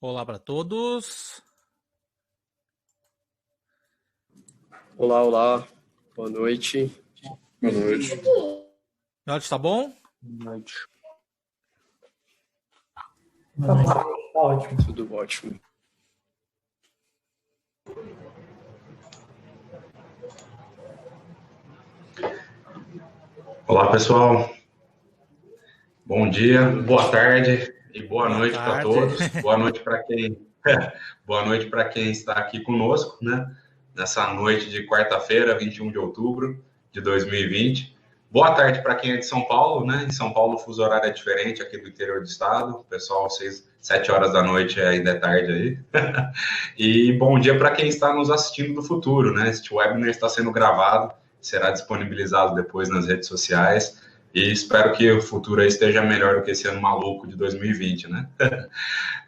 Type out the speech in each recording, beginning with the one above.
Olá para todos. Olá, olá. Boa noite. Boa noite. Meu áudio está bom? Boa noite. Tá ótimo. Tudo ótimo. Olá, pessoal. Bom dia, boa tarde e boa noite para todos. Boa noite para quem boa noite para quem está aqui conosco, né? Nessa noite de quarta-feira, 21 de outubro de 2020. Boa tarde para quem é de São Paulo, né? Em São Paulo o fuso horário é diferente aqui do interior do estado. Pessoal, 7 horas da noite ainda é tarde aí. E bom dia para quem está nos assistindo do futuro, né? Este webinar está sendo gravado, será disponibilizado depois nas redes sociais. E espero que o futuro aí esteja melhor do que esse ano maluco de 2020, né?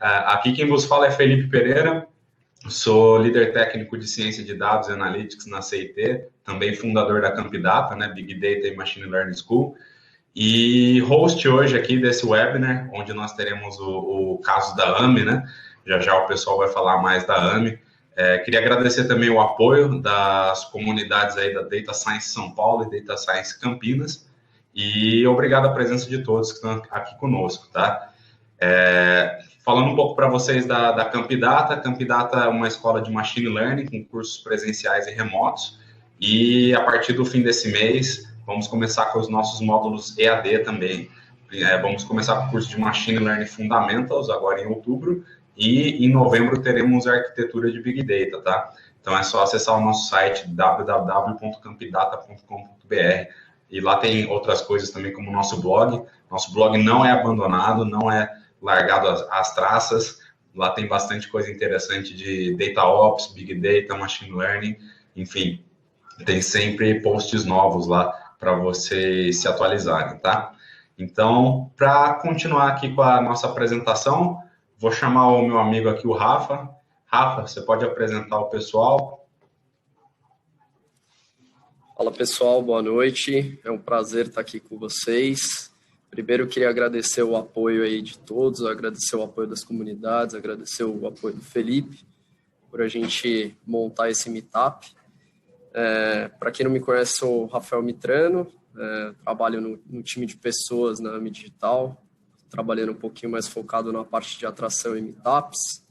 Aqui quem vos fala é Felipe Pereira, sou líder técnico de ciência de dados e analytics na CIT, também fundador da Campidata, né? Big Data e Machine Learning School, e host hoje aqui desse webinar, onde nós teremos o caso da AME, né? Já o pessoal vai falar mais da AME. Queria agradecer também o apoio das comunidades aí da Data Science São Paulo e Data Science Campinas, e obrigado a presença de todos que estão aqui conosco, tá? Falando um pouco para vocês da Campidata. A Campidata é uma escola de Machine Learning com cursos presenciais e remotos, e a partir do fim desse mês vamos começar com os nossos módulos EAD também. Vamos começar com o curso de Machine Learning Fundamentals agora em outubro, e em novembro teremos a arquitetura de Big Data, tá? Então é só acessar o nosso site www.campidata.com.br. E lá tem outras coisas também, como o nosso blog. Nosso blog não é abandonado, não é largado às traças. Lá tem bastante coisa interessante de Data Ops, Big Data, Machine Learning, enfim. Tem sempre posts novos lá para vocês se atualizarem, tá? Então, para continuar aqui com a nossa apresentação, vou chamar o meu amigo aqui, o Rafa. Rafa, você pode apresentar o pessoal? Fala, pessoal, boa noite. É um prazer estar aqui com vocês. Primeiro, eu queria agradecer o apoio aí de todos, agradecer o apoio das comunidades, agradecer o apoio do Felipe por a gente montar esse meetup. Para quem não me conhece, sou o Rafael Mitrano, trabalho no time de pessoas na AME Digital, trabalhando um pouquinho mais focado na parte de atração e meetups.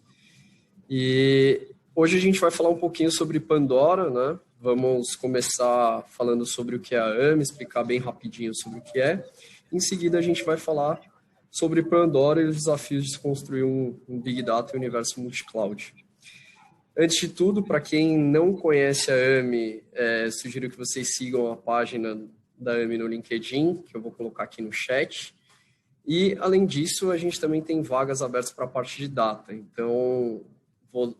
E hoje a gente vai falar um pouquinho sobre Pandora, né? Vamos começar falando sobre o que é a AME, explicar bem rapidinho sobre o que é. Em seguida, a gente vai falar sobre Pandora e os desafios de se construir um Big Data e um universo multi-cloud. Antes de tudo, para quem não conhece a AME, sugiro que vocês sigam a página da AME no LinkedIn, que eu vou colocar aqui no chat. E, além disso, a gente também tem vagas abertas para a parte de data. Então, vou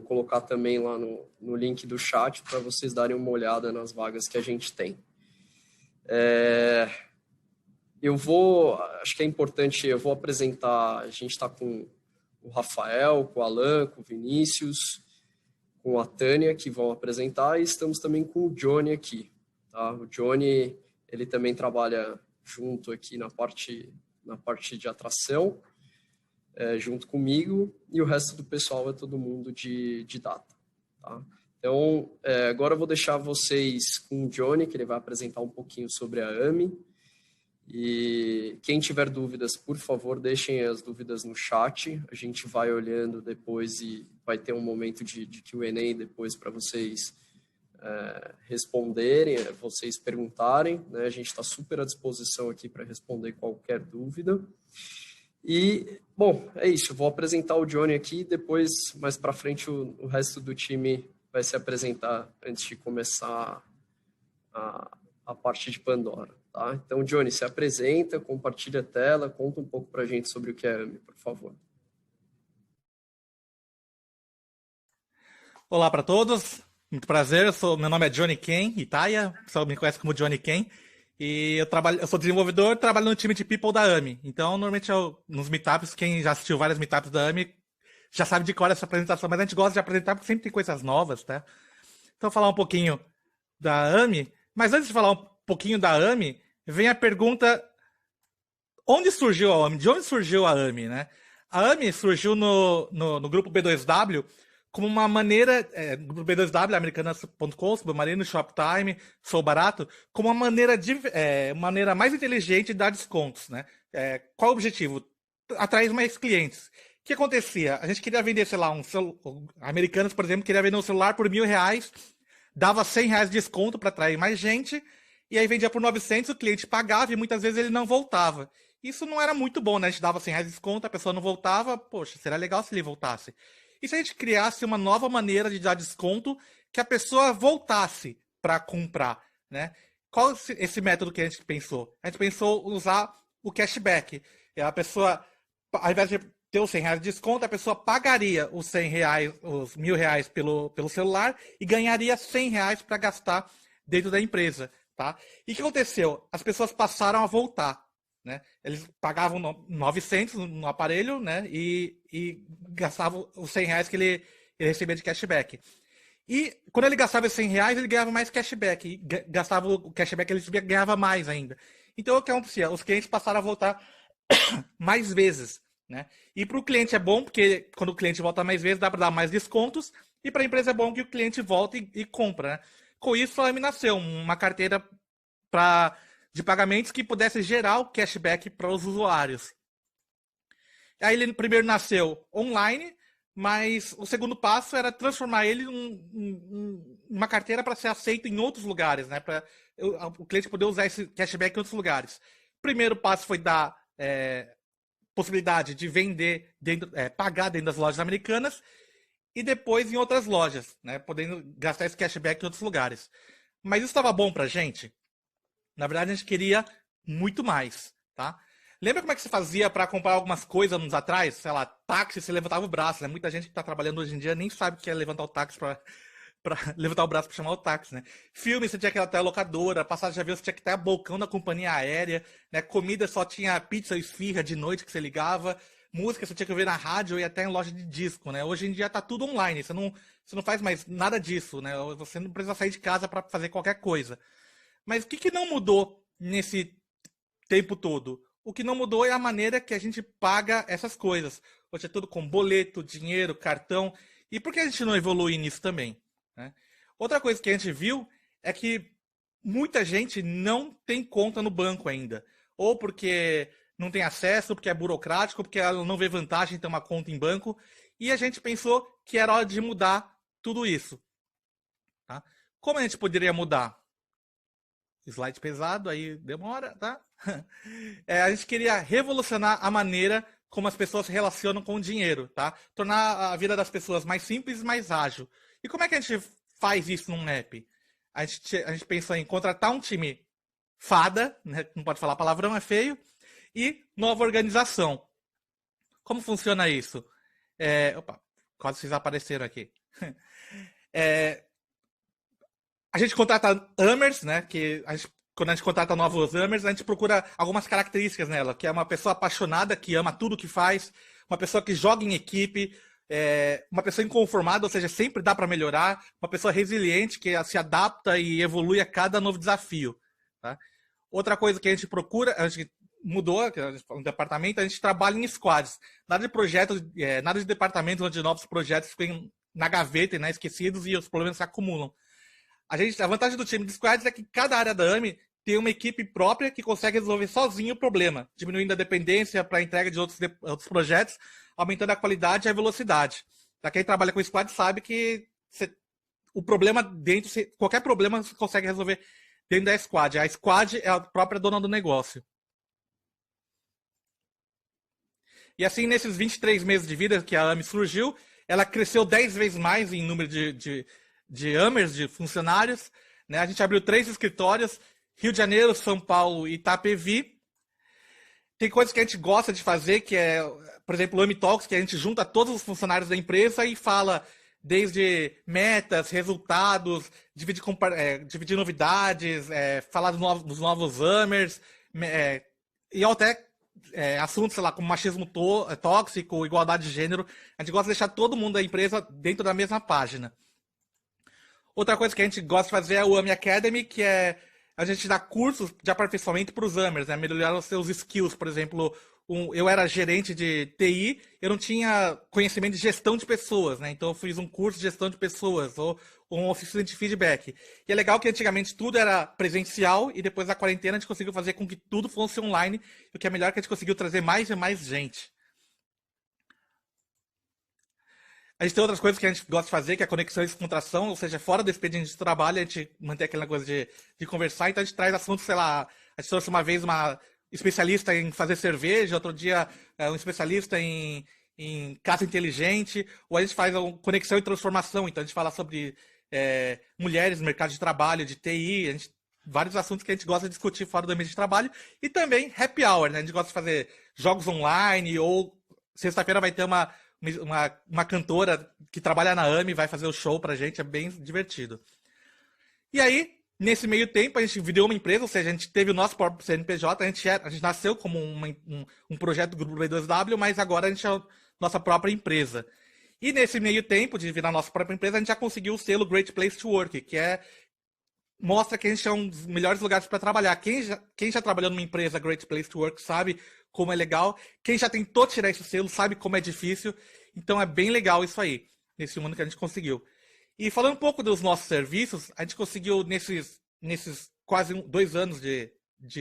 colocar também lá no link do chat para vocês darem uma olhada nas vagas que a gente tem. Acho que é importante, eu vou apresentar, a gente está com o Rafael, com o Alan, com o Vinícius, com a Tânia, que vão apresentar, e estamos também com o Johnny aqui. Tá? O Johnny, ele também trabalha junto aqui na parte de atração, junto comigo, e o resto do pessoal é todo mundo de data. Tá? Então, agora eu vou deixar vocês com o Johnny, que ele vai apresentar um pouquinho sobre a AME. E quem tiver dúvidas, por favor, deixem as dúvidas no chat. A gente vai olhando depois e vai ter um momento de Q&A depois para vocês responderem, vocês perguntarem, né? A gente está super à disposição aqui para responder qualquer dúvida. E, bom, é isso. Eu vou apresentar o Johnny aqui, depois, mais para frente, o resto do time vai se apresentar antes de começar a parte de Pandora. Tá? Então, Johnny, se apresenta, compartilha a tela, conta um pouco para a gente sobre o que é a AME, por favor. Olá para todos, muito prazer, meu nome é Johnny Ken Itaia, o pessoal me conhece como Johnny Ken, e eu sou desenvolvedor, trabalho no time de People da AME. Então, normalmente, nos meetups, quem já assistiu vários meetups da AME já sabe de qual é essa apresentação, mas a gente gosta de apresentar porque sempre tem coisas novas, tá? Então, falar um pouquinho da AME, mas antes de falar um pouquinho da AME, vem a pergunta: onde surgiu a AME? De onde surgiu a AME, né? A AMI surgiu no grupo B2W como uma maneira, grupo B2W, americanas.com, Submarino, Shoptime, Sou Barato, como uma maneira mais inteligente de dar descontos, né? Qual o objetivo? Atrair mais clientes. O que acontecia? A gente queria vender, sei lá, Americanas, por exemplo, queria vender um celular por R$1.000, dava R$100 de desconto para atrair mais gente, e aí vendia por 900, o cliente pagava e muitas vezes ele não voltava. Isso não era muito bom, né? A gente dava R$100 de desconto, a pessoa não voltava, poxa, seria legal se ele voltasse. E se a gente criasse uma nova maneira de dar desconto que a pessoa voltasse para comprar, né? Qual esse método que a gente pensou? A gente pensou usar o cashback. A pessoa, ao invés de ter os R$100 de desconto, a pessoa pagaria os R$100, os R$1.000 pelo celular e ganharia R$100 para gastar dentro da empresa, tá? E o que aconteceu? As pessoas passaram a voltar, né? Eles pagavam 900 no aparelho, né? E gastavam os R$100 que ele recebia de cashback. E quando ele gastava esses R$100, ele ganhava mais cashback. E gastava o cashback, ele ganhava mais ainda. Então, o que acontecia? Os clientes passaram a voltar mais vezes, né? E para o cliente é bom, porque quando o cliente volta mais vezes, dá para dar mais descontos. E para a empresa é bom que o cliente volta e compra, né? Com isso, a AMI nasceu uma carteira de pagamentos que pudesse gerar o cashback para os usuários. Aí ele primeiro nasceu online, mas o segundo passo era transformar ele em uma carteira para ser aceito em outros lugares, né? Para o cliente poder usar esse cashback em outros lugares. O primeiro passo foi dar possibilidade de vender pagar dentro das lojas americanas e depois em outras lojas, né? Podendo gastar esse cashback em outros lugares. Mas isso estava bom para a gente? Na verdade, a gente queria muito mais, tá? Lembra como é que você fazia para comprar algumas coisas anos atrás? Sei lá, táxi, você levantava o braço, né? Muita gente que está trabalhando hoje em dia nem sabe o que é levantar o táxi para levantar o braço para chamar o táxi, né? Filme, você tinha que ir até a locadora, passagem de avião, você tinha que ir até a balcão da companhia aérea, né? Comida só tinha pizza e esfirra de noite que você ligava, música você tinha que ouvir na rádio e até em loja de disco, né? Hoje em dia tá tudo online, você não faz mais nada disso, né? Você não precisa sair de casa para fazer qualquer coisa. Mas o que não mudou nesse tempo todo? O que não mudou é a maneira que a gente paga essas coisas. Hoje é tudo com boleto, dinheiro, cartão. E por que a gente não evolui nisso também, né? Outra coisa que a gente viu é que muita gente não tem conta no banco ainda. Ou porque não tem acesso, porque é burocrático, porque ela não vê vantagem em ter uma conta em banco. E a gente pensou que era hora de mudar tudo isso, tá? Como a gente poderia mudar? Slide pesado, aí demora, tá? A gente queria revolucionar a maneira como as pessoas se relacionam com o dinheiro, tá? Tornar a vida das pessoas mais simples e mais ágil. E como é que a gente faz isso num app? A gente pensou em contratar um time fada, né? Não pode falar palavrão, é feio, e nova organização. Como funciona isso? Opa, quase vocês apareceram aqui. A gente contrata AMers, né? Quando a gente contrata novos AMers, a gente procura algumas características nela, que é uma pessoa apaixonada, que ama tudo que faz, uma pessoa que joga em equipe, uma pessoa inconformada, ou seja, sempre dá para melhorar, uma pessoa resiliente, que se adapta e evolui a cada novo desafio, tá? Outra coisa que a gente procura, a gente mudou no departamento, a gente trabalha em squads. Nada de projetos, nada de departamentos onde novos projetos ficam na gaveta, né, esquecidos e os problemas se acumulam. A vantagem do time de squads é que cada área da AMI tem uma equipe própria que consegue resolver sozinho o problema, diminuindo a dependência para a entrega de outros projetos, aumentando a qualidade e a velocidade. Para quem trabalha com squad sabe que o problema qualquer problema você consegue resolver dentro da squad. A squad é a própria dona do negócio. E assim, nesses 23 meses de vida que a AMI surgiu, ela cresceu 10 vezes mais em número de AMers, de funcionários, né? A gente abriu 3 escritórios, Rio de Janeiro, São Paulo e Itapevi. Tem coisas que a gente gosta de fazer, que é, por exemplo, o AMI Talks, que a gente junta todos os funcionários da empresa e fala desde metas, resultados, dividir novidades, falar dos novos AMers, e até assuntos, sei lá, como machismo tóxico, igualdade de gênero. A gente gosta de deixar todo mundo da empresa dentro da mesma página. Outra coisa que a gente gosta de fazer é o AMI Academy, que é a gente dá cursos de aperfeiçoamento para os AMers, né? Melhorar os seus skills, por exemplo, eu era gerente de TI, eu não tinha conhecimento de gestão de pessoas, né? Então eu fiz um curso de gestão de pessoas, ou uma oficina de feedback. E é legal que antigamente tudo era presencial, e depois da quarentena a gente conseguiu fazer com que tudo fosse online, o que é melhor que a gente conseguiu trazer mais e mais gente. A gente tem outras coisas que a gente gosta de fazer, que é a conexão e descontração, ou seja, fora do expediente de trabalho, a gente mantém aquela coisa de conversar, então a gente traz assuntos, sei lá, a gente trouxe uma vez uma especialista em fazer cerveja, outro dia um especialista em casa inteligente, ou a gente faz conexão e transformação, então a gente fala sobre mulheres no mercado de trabalho, de TI, vários assuntos que a gente gosta de discutir fora do ambiente de trabalho, e também happy hour, né? A gente gosta de fazer jogos online, ou sexta-feira vai ter uma cantora que trabalha na AMI, vai fazer o show pra gente, é bem divertido. E aí, nesse meio tempo, a gente virou uma empresa, ou seja, a gente teve o nosso próprio CNPJ, a gente nasceu como um projeto do Grupo B2W, mas agora a gente é a nossa própria empresa. E nesse meio tempo de virar nossa própria empresa, a gente já conseguiu o selo Great Place to Work, que mostra que a gente é um dos melhores lugares para trabalhar. Quem já trabalhou numa empresa Great Place to Work sabe como é legal. Quem já tentou tirar esse selo sabe como é difícil. Então é bem legal isso aí, nesse mundo que a gente conseguiu. E falando um pouco dos nossos serviços, a gente conseguiu, nesses quase 2 anos de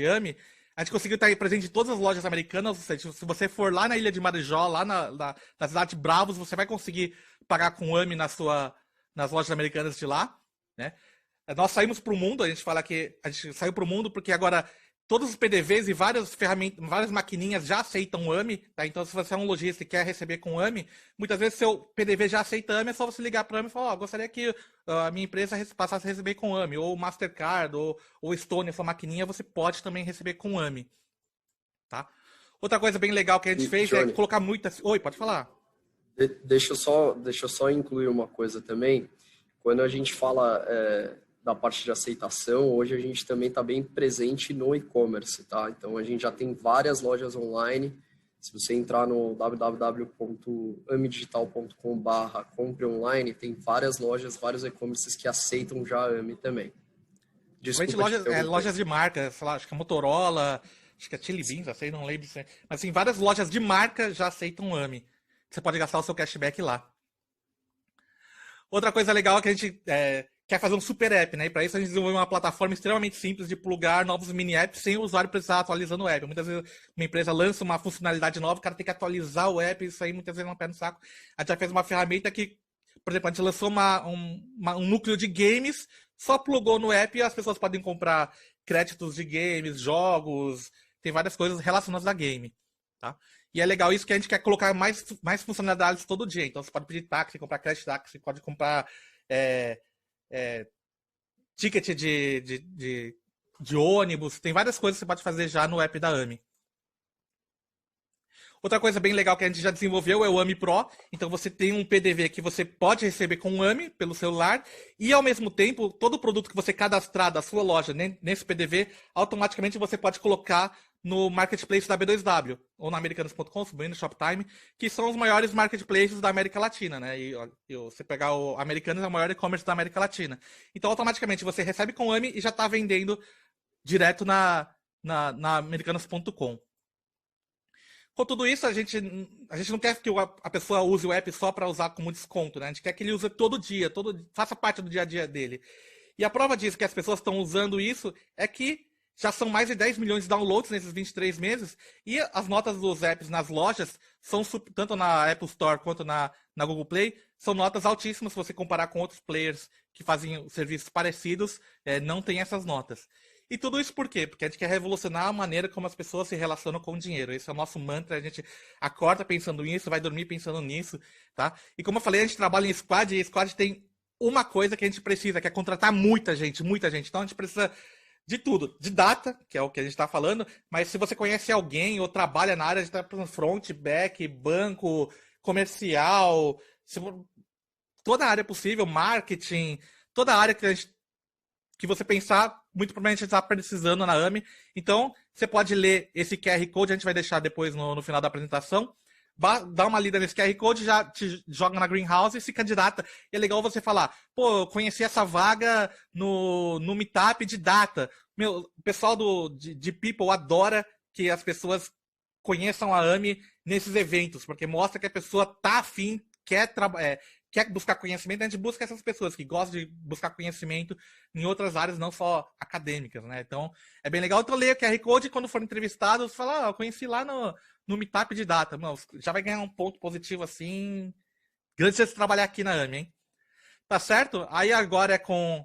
AMI, a gente conseguiu estar presente em todas as lojas americanas. Ou seja, se você for lá na Ilha de Marijó, lá na cidade de Bravos, você vai conseguir pagar com AMI nas lojas americanas de lá, né? Nós saímos para o mundo, a gente fala que a gente saiu para o mundo porque agora todos os PDVs e várias ferramentas, várias maquininhas já aceitam AMI, tá? Então, se você é um lojista e quer receber com AMI, muitas vezes seu PDV já aceita AMI, é só você ligar para a AMI e falar, gostaria que a minha empresa passasse a receber com AMI, ou Mastercard, ou Stone, essa maquininha, você pode também receber com AMI, tá? Outra coisa bem legal que a gente fez é colocar muitas... Oi, pode falar. Deixa eu só incluir uma coisa também. Quando a gente fala da parte de aceitação, hoje a gente também está bem presente no e-commerce, tá? Então a gente já tem várias lojas online. Se você entrar no www.amidigital.com/compre online, tem várias lojas, vários e-commerces que aceitam já a AMI também. Lojas de marca, sei lá, acho que é Motorola, acho que é Chili Beans, assim, não lembro. Mas assim, várias lojas de marca já aceitam AMI. Você pode gastar o seu cashback lá. Outra coisa legal é que a gente quer fazer um super app, né? E para isso a gente desenvolveu uma plataforma extremamente simples de plugar novos mini apps sem o usuário precisar atualizando o app. Muitas vezes uma empresa lança uma funcionalidade nova, o cara tem que atualizar o app, isso aí muitas vezes não pé no saco. A gente já fez uma ferramenta que, por exemplo, a gente lançou um núcleo de games, só plugou no app e as pessoas podem comprar créditos de games, jogos, tem várias coisas relacionadas a game, tá? E é legal isso que a gente quer colocar mais funcionalidades todo dia. Então você pode pedir táxi, comprar crédito de táxi, pode comprar ticket de ônibus. Tem várias coisas que você pode fazer já no app da AMI. Outra coisa bem legal que a gente já desenvolveu é o AMI Pro. Então você tem um PDV que você pode receber com o AMI pelo celular e, ao mesmo tempo, todo produto que você cadastrar da sua loja nesse PDV, automaticamente você pode colocar no marketplace da B2W, ou na Americanas.com, no Shoptime, que são os maiores marketplaces da América Latina, né? E você pegar o Americanas é o maior e-commerce da América Latina. Então, automaticamente, você recebe com o AMI e já está vendendo direto na Americanas.com. Com tudo isso, a gente não quer que a pessoa use o app só para usar como desconto, né? A gente quer que ele use todo dia, faça parte do dia a dia dele. E a prova disso que as pessoas estão usando isso é que já são mais de 10 milhões de downloads nesses 23 meses e as notas dos apps nas lojas, são tanto na Apple Store quanto na Google Play, são notas altíssimas se você comparar com outros players que fazem serviços parecidos, não tem essas notas. E tudo isso por quê? Porque a gente quer revolucionar a maneira como as pessoas se relacionam com o dinheiro. Esse é o nosso mantra, a gente acorda pensando nisso, vai dormir pensando nisso, tá? E como eu falei, a gente trabalha em squad e squad tem uma coisa que a gente precisa, que é contratar muita gente. Então a gente precisa de tudo, de data, que é o que a gente está falando, mas se você conhece alguém ou trabalha na área de front, back, banco, comercial, toda a área possível, marketing, toda a área que você pensar, muito provavelmente está precisando na AMI. Então, você pode ler esse QR Code, a gente vai deixar depois no final da apresentação. Dá uma lida nesse QR Code, já te joga na Greenhouse e se candidata. E é legal você falar, pô, eu conheci essa vaga no Meetup de data. Meu, o pessoal de People adora que as pessoas conheçam a AMI nesses eventos, porque mostra que a pessoa tá afim, quer buscar conhecimento. A gente busca essas pessoas que gostam de buscar conhecimento em outras áreas, não só acadêmicas, né? Então, é bem legal. Então, leia o QR Code, quando for entrevistado, fala, eu conheci lá no Meetup de Data. Mano, já vai ganhar um ponto positivo assim. Grande chance de trabalhar aqui na AMI, hein? Tá certo? Aí agora é com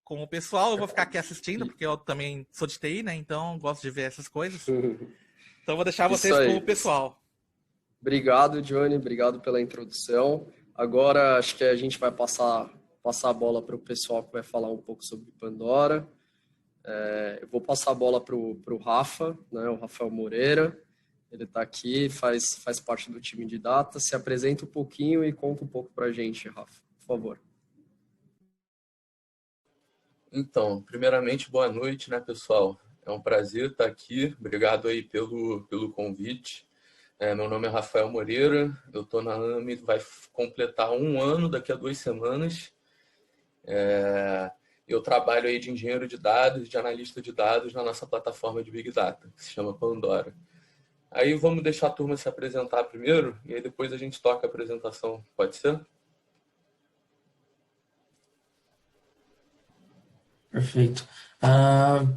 o pessoal, eu vou ficar aqui assistindo, porque eu também sou de TI, né? Então, gosto de ver essas coisas. Então, vou deixar vocês com o pessoal. Obrigado, Johnny. Obrigado pela introdução. Agora, acho que a gente vai passar a bola para o pessoal que vai falar um pouco sobre Pandora. Eu vou passar a bola para o Rafa, né, o Rafael Moreira. Ele está aqui, faz parte do time de data. Se apresenta um pouquinho e conta um pouco para a gente, Rafa, por favor. Então, primeiramente, boa noite, né, pessoal? É um prazer estar aqui. Obrigado aí pelo convite. Meu nome é Rafael Moreira, eu estou na AMI, vai completar 1 ano daqui a 2 semanas. Eu trabalho aí de engenheiro de dados, de analista de dados na nossa plataforma de Big Data, que se chama Pandora. Aí vamos deixar a turma se apresentar primeiro, e aí depois a gente toca a apresentação, pode ser? Perfeito.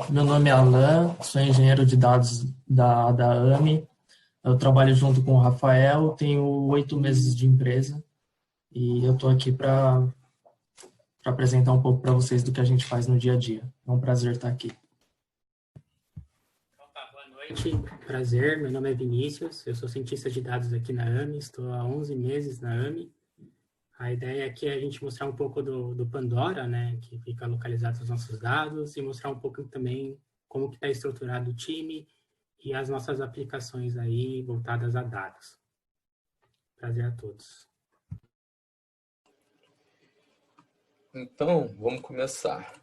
Meu nome é Alan, sou engenheiro de dados da AMI. Eu trabalho junto com o Rafael, tenho 8 meses de empresa e eu estou aqui para apresentar um pouco para vocês do que a gente faz no dia a dia. É um prazer estar aqui. Boa noite, prazer. Meu nome é Vinícius, eu sou cientista de dados aqui na AMI, estou há 11 meses na AMI. A ideia aqui é a gente mostrar um pouco do Pandora, né, que fica localizado os nossos dados, e mostrar um pouco também como que está estruturado o time e as nossas aplicações aí voltadas a dados. Prazer a todos. Então, vamos começar.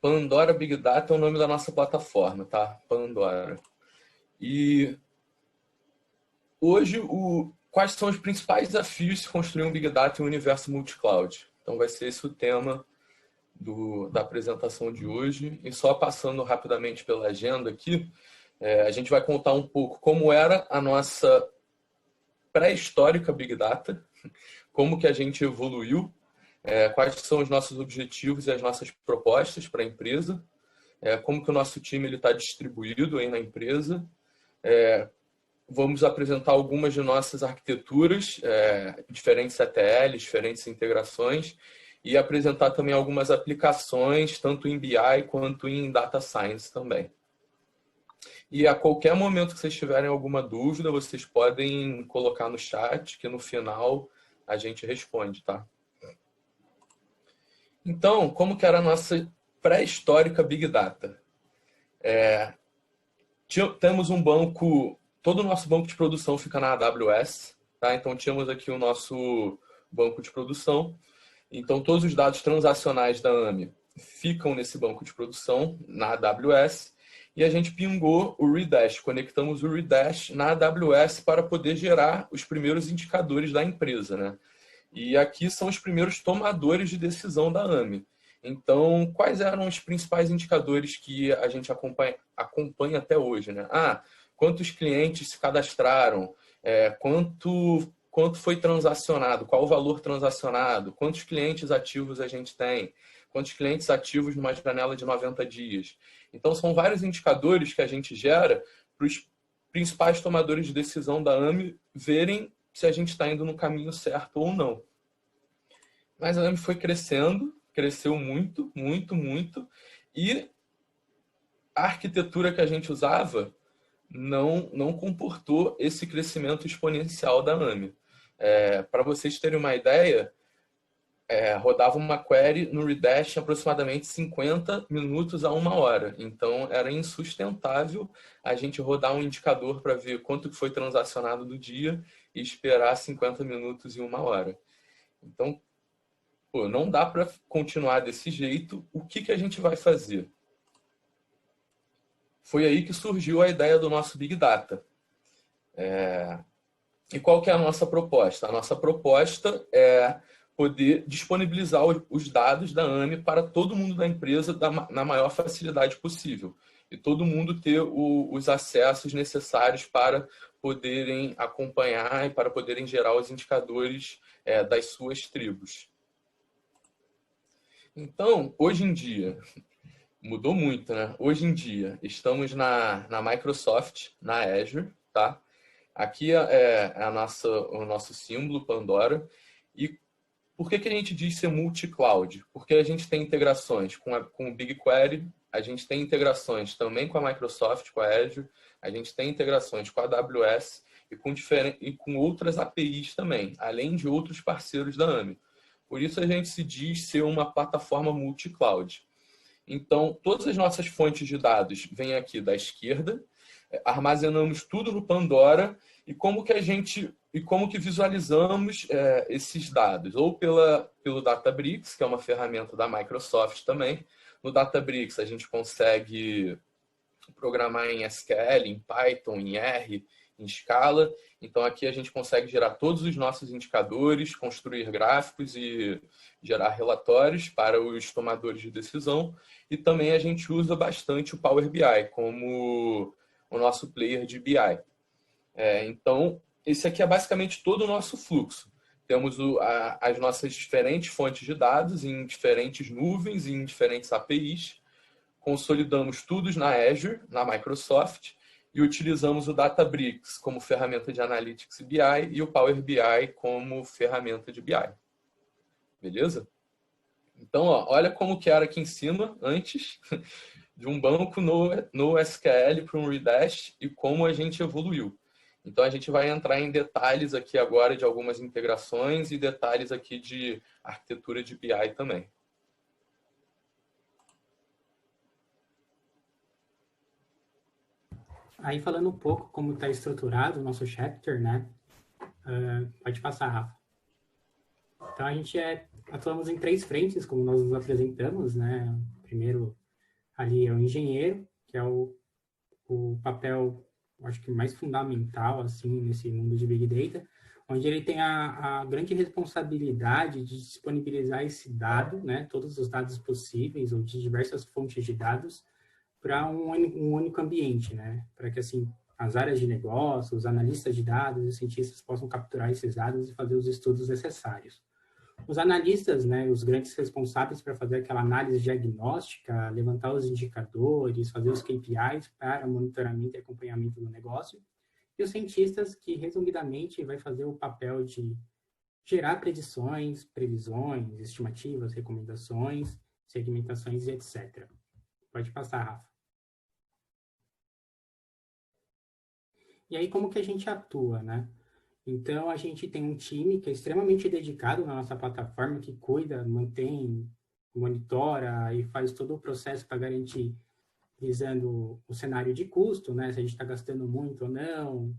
Pandora Big Data é o nome da nossa plataforma, tá? Pandora. E hoje, quais são os principais desafios de construir um Big Data em um universo multi-cloud? Então, vai ser esse o tema da apresentação de hoje. E só passando rapidamente pela agenda aqui, a gente vai contar um pouco como era a nossa pré-histórica Big Data, como que a gente evoluiu, quais são os nossos objetivos e as nossas propostas para a empresa, como que o nosso time está distribuído aí na empresa. Vamos apresentar algumas de nossas arquiteturas, diferentes ETLs, diferentes integrações, e apresentar também algumas aplicações, tanto em BI quanto em Data Science também. E a qualquer momento que vocês tiverem alguma dúvida, vocês podem colocar no chat, que no final a gente responde, tá? Então, como que era a nossa pré-histórica Big Data? Temos um banco, todo o nosso banco de produção fica na AWS, tá? Então, tínhamos aqui o nosso banco de produção. Então, todos os dados transacionais da AMI ficam nesse banco de produção, na AWS, e a gente pingou o Redash, conectamos o Redash na AWS para poder gerar os primeiros indicadores da empresa, né? E aqui são os primeiros tomadores de decisão da AMI. Então, quais eram os principais indicadores que a gente acompanha até hoje, né? Quantos clientes se cadastraram, quanto foi transacionado, qual o valor transacionado, quantos clientes ativos a gente tem, quantos clientes ativos numa janela de 90 dias. Então, são vários indicadores que a gente gera para os principais tomadores de decisão da AMI verem se a gente está indo no caminho certo ou não. Mas a AMI foi crescendo, cresceu muito, muito, muito, e a arquitetura que a gente usava não comportou esse crescimento exponencial da AMI. Para vocês terem uma ideia, rodava uma query no Redash aproximadamente 50 minutos a 1 hora. Então, era insustentável a gente rodar um indicador para ver quanto foi transacionado do dia e esperar 50 minutos e 1 hora. Então, não dá para continuar desse jeito. O que a gente vai fazer? Foi aí que surgiu a ideia do nosso Big Data. E qual que é a nossa proposta? A nossa proposta é poder disponibilizar os dados da AMI para todo mundo da empresa na maior facilidade possível. e todo mundo ter os acessos necessários para poderem acompanhar e para poderem gerar os indicadores das suas tribos. Então, hoje em dia, mudou muito, né? Hoje em dia, estamos na Microsoft, na Azure, tá? Aqui é o nosso símbolo, Pandora. E por que a gente diz ser multi-cloud? Porque a gente tem integrações com o BigQuery, a gente tem integrações também com a Microsoft, com a Azure, a gente tem integrações com a AWS e com outras APIs também, além de outros parceiros da AMI. Por isso a gente se diz ser uma plataforma multi-cloud. Então, todas as nossas fontes de dados vêm aqui da esquerda, armazenamos tudo no Pandora e como que visualizamos esses dados, ou pelo Databricks, que é uma ferramenta da Microsoft também. No Databricks a gente consegue programar em SQL, em Python, em R, em Scala. Então aqui a gente consegue gerar todos os nossos indicadores, construir gráficos e gerar relatórios para os tomadores de decisão. E também a gente usa bastante o Power BI como o nosso player de BI. Então, esse aqui é basicamente todo o nosso fluxo. Temos as nossas diferentes fontes de dados em diferentes nuvens e em diferentes APIs. Consolidamos tudo na Azure, na Microsoft, e utilizamos o Databricks como ferramenta de Analytics e BI e o Power BI como ferramenta de BI. Beleza? Então, olha como que era aqui em cima, antes, de um banco no SQL para um Redash e como a gente evoluiu. Então, a gente vai entrar em detalhes aqui agora de algumas integrações e detalhes aqui de arquitetura de BI também. Aí, falando um pouco como está estruturado o nosso chapter, né? Pode passar, Rafa. Então, a gente atuamos em 3 frentes, como nós nos apresentamos, né? Primeiro, ali é o engenheiro, que é o papel, acho que mais fundamental, assim, nesse mundo de Big Data, onde ele tem a grande responsabilidade de disponibilizar esse dado, né? Todos os dados possíveis, ou de diversas fontes de dados, para um único ambiente, né? Para que, assim, as áreas de negócio, os analistas de dados e os cientistas possam capturar esses dados e fazer os estudos necessários. Os analistas, né, os grandes responsáveis para fazer aquela análise diagnóstica, levantar os indicadores, fazer os KPIs para monitoramento e acompanhamento do negócio. E os cientistas, que, resumidamente, vai fazer o papel de gerar predições, previsões, estimativas, recomendações, segmentações e etc. Pode passar, Rafa. E aí, como que a gente atua, né? Então, a gente tem um time que é extremamente dedicado na nossa plataforma, que cuida, mantém, monitora e faz todo o processo para garantir, visando o cenário de custo, né? Se a gente está gastando muito ou não,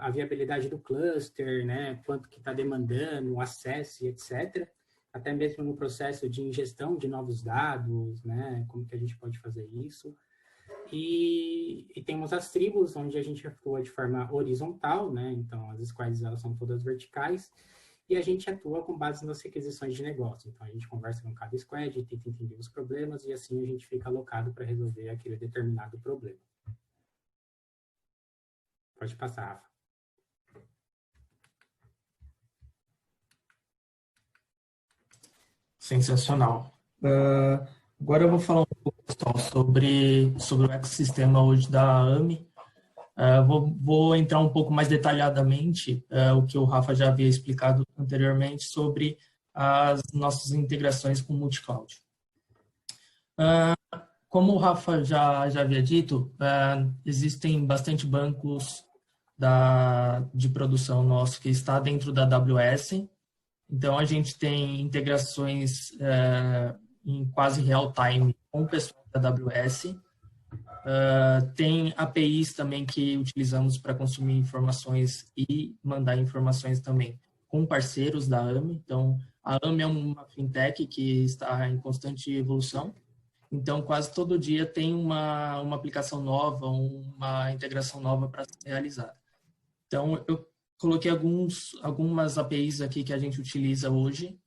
a viabilidade do cluster, né? Quanto que está demandando, o acesso, etc. Até mesmo no processo de ingestão de novos dados, né? Como que a gente pode fazer isso. E temos as tribos, onde a gente atua de forma horizontal, né? Então, as squads, elas são todas verticais, e a gente atua com base nas requisições de negócio. Então, a gente conversa com cada squad, tenta entender os problemas, e assim a gente fica alocado para resolver aquele determinado problema. Pode passar, Rafa. Sensacional. Agora eu vou falar um pouco, pessoal, sobre o ecossistema hoje da AMI. Vou entrar um pouco mais detalhadamente o que o Rafa já havia explicado anteriormente sobre as nossas integrações com o multi-cloud. Como o Rafa já havia dito, existem bastante bancos de produção nosso que está dentro da AWS. Então, a gente tem integrações em quase real time com o pessoal da AWS. Tem APIs também que utilizamos para consumir informações e mandar informações também com parceiros da AMI. Então, a AMI é uma fintech que está em constante evolução. Então, quase todo dia tem uma aplicação nova, uma integração nova para ser realizada. Então, eu coloquei algumas APIs aqui que a gente utiliza hoje.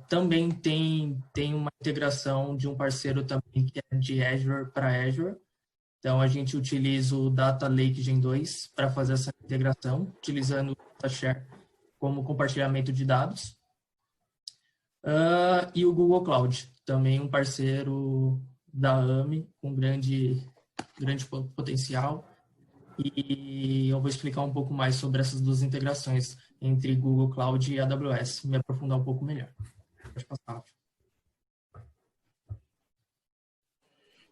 Também tem uma integração de um parceiro também que é de Azure para Azure. Então, a gente utiliza o Data Lake Gen 2 para fazer essa integração, utilizando o DataShare como compartilhamento de dados. E o Google Cloud, também um parceiro da AMI com grande potencial. E eu vou explicar um pouco mais sobre essas duas integrações entre Google Cloud e AWS, me aprofundar um pouco melhor. Pode passar.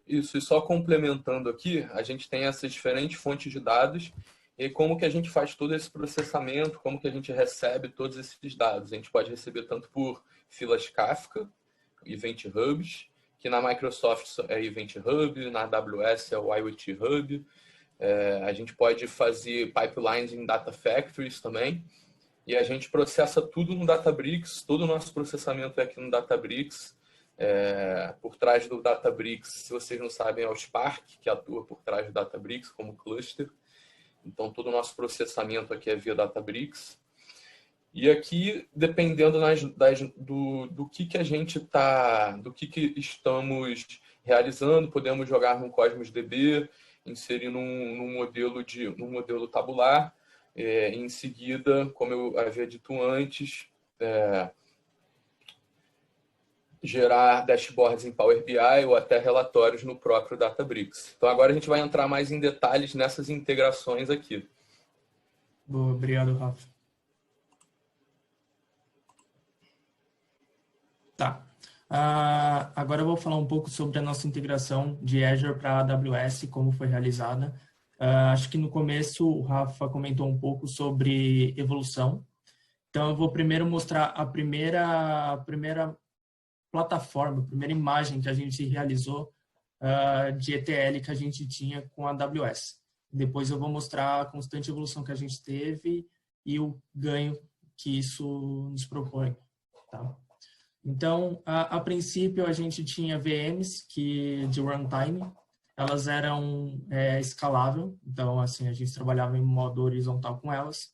Isso, e só complementando aqui, a gente tem essas diferentes fontes de dados e como que a gente faz todo esse processamento, como que a gente recebe todos esses dados. A gente pode receber tanto por filas Kafka, Event Hubs, que na Microsoft é Event Hub, na AWS é o IoT Hub. A gente pode fazer pipelines em Data Factories também. E a gente processa tudo no Databricks, todo o nosso processamento é aqui no Databricks. Por trás do Databricks, se vocês não sabem, é o Spark, que atua por trás do Databricks como cluster. Então, todo o nosso processamento aqui é via Databricks. E aqui, dependendo do que a gente do que estamos realizando, podemos jogar no Cosmos DB, inserir num modelo tabular. Em seguida, como eu havia dito antes, gerar dashboards em Power BI ou até relatórios no próprio Databricks. Então, agora a gente vai entrar mais em detalhes nessas integrações aqui. Boa, obrigado, Rafa. Tá. Agora eu vou falar um pouco sobre a nossa integração de Azure para a AWS, como foi realizada. Acho que no começo o Rafa comentou um pouco sobre evolução. Então, eu vou primeiro mostrar a primeira plataforma, a primeira imagem que a gente realizou de ETL que a gente tinha com a AWS. Depois eu vou mostrar a constante evolução que a gente teve e o ganho que isso nos propõe. Tá? Então, a princípio, a gente tinha VMs de runtime, elas eram escalável, então, assim, a gente trabalhava em modo horizontal com elas.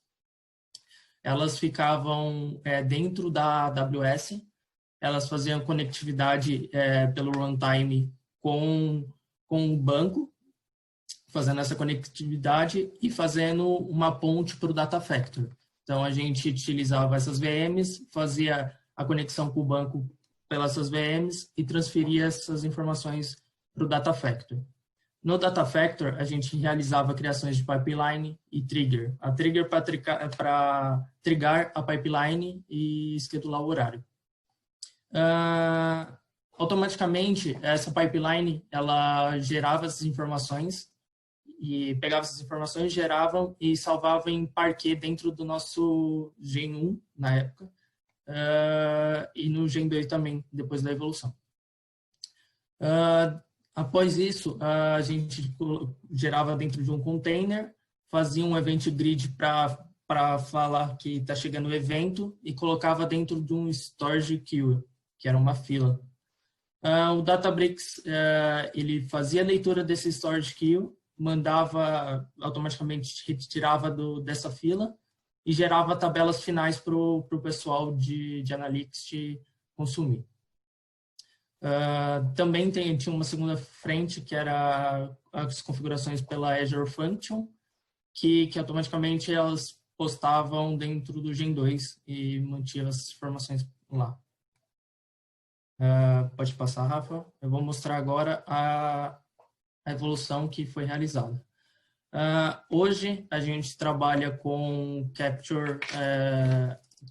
Elas ficavam dentro da AWS, elas faziam conectividade pelo runtime com o banco, fazendo essa conectividade e fazendo uma ponte para o Data Factory. Então, a gente utilizava essas VMs, fazia a conexão com o banco pelas suas VMs e transferia essas informações para o Data Factory. No Data Factory, a gente realizava criações de pipeline e trigger. A trigger para trigar a pipeline e schedular o horário. Automaticamente, essa pipeline, ela gerava essas informações e pegava essas informações, gerava e salvava em Parquet dentro do nosso Gen 1, na época, e no Gen 2 também, depois da evolução. Após isso, a gente gerava dentro de um container, fazia um event grid para falar que está chegando o evento e colocava dentro de um storage queue, que era uma fila. O Databricks, ele fazia a leitura desse storage queue, mandava, automaticamente retirava dessa fila e gerava tabelas finais para o pessoal de Analytics consumir. Também tinha uma segunda frente, que era as configurações pela Azure Function, que automaticamente elas postavam dentro do Gen 2 e mantinham as informações lá. Pode passar, Rafa. Eu vou mostrar agora a evolução que foi realizada. Hoje, a gente trabalha com Capture,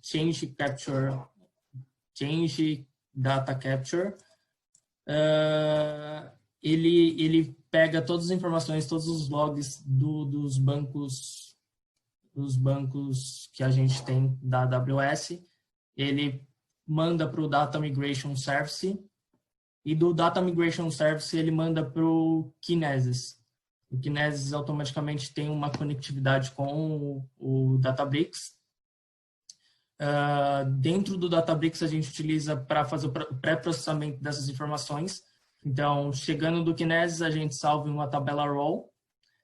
Change Data Capture. Ele pega todas as informações, todos os logs dos bancos que a gente tem da AWS. Ele manda para o Data Migration Service e do Data Migration Service ele manda para o Kinesis. O Kinesis automaticamente tem uma conectividade com o Databricks. Dentro do Databricks a gente utiliza para fazer o pré-processamento dessas informações. Então, chegando do Kinesis, a gente salva em uma tabela raw.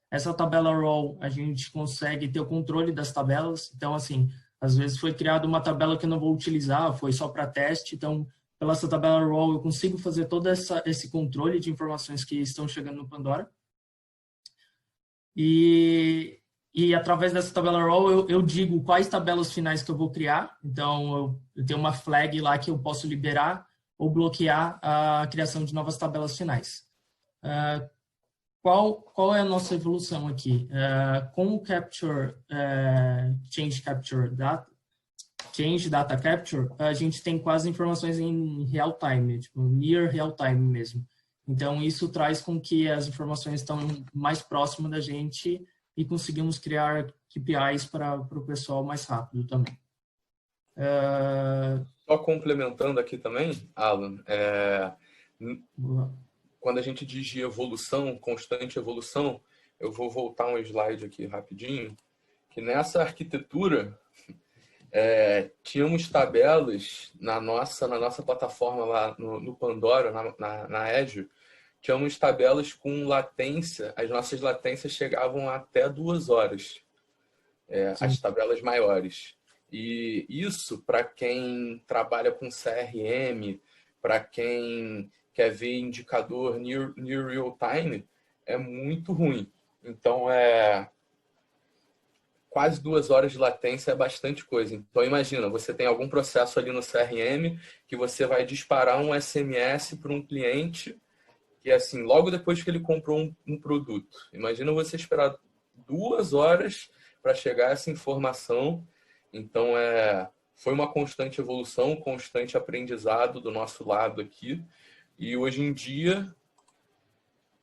Essa tabela raw, a gente consegue ter o controle das tabelas. Então, assim, Às vezes foi criada uma tabela que eu não vou utilizar, foi só para teste, então, pela essa tabela raw, eu consigo fazer todo esse controle de informações que estão chegando no Pandora. E através dessa tabela raw, eu digo quais tabelas finais que eu vou criar. Então, eu tenho uma flag lá que eu posso liberar ou bloquear a criação de novas tabelas finais. Qual é a nossa evolução aqui? Com o Capture, Change Data Capture, a gente tem quase informações em real time, tipo, near real time mesmo. Então, isso traz com que as informações estão mais próximas da gente e conseguimos criar KPIs para o pessoal mais rápido também. Só complementando aqui também, Alan, quando a gente diz de evolução, constante evolução, eu vou voltar um slide aqui rapidinho, que nessa arquitetura tínhamos tabelas na nossa plataforma lá no Pandora, na Azure, tínhamos tabelas com latência, as nossas latências chegavam até 2 horas, as tabelas maiores. E isso, para quem trabalha com CRM, para quem quer ver indicador near real time, é muito ruim. Então, quase 2 horas de latência é bastante coisa. Então, imagina, você tem algum processo ali no CRM que você vai disparar um SMS para um cliente que, assim, logo depois que ele comprou um produto. Imagina você esperar 2 horas para chegar a essa informação. Então, foi uma constante evolução, constante aprendizado do nosso lado aqui. E hoje em dia,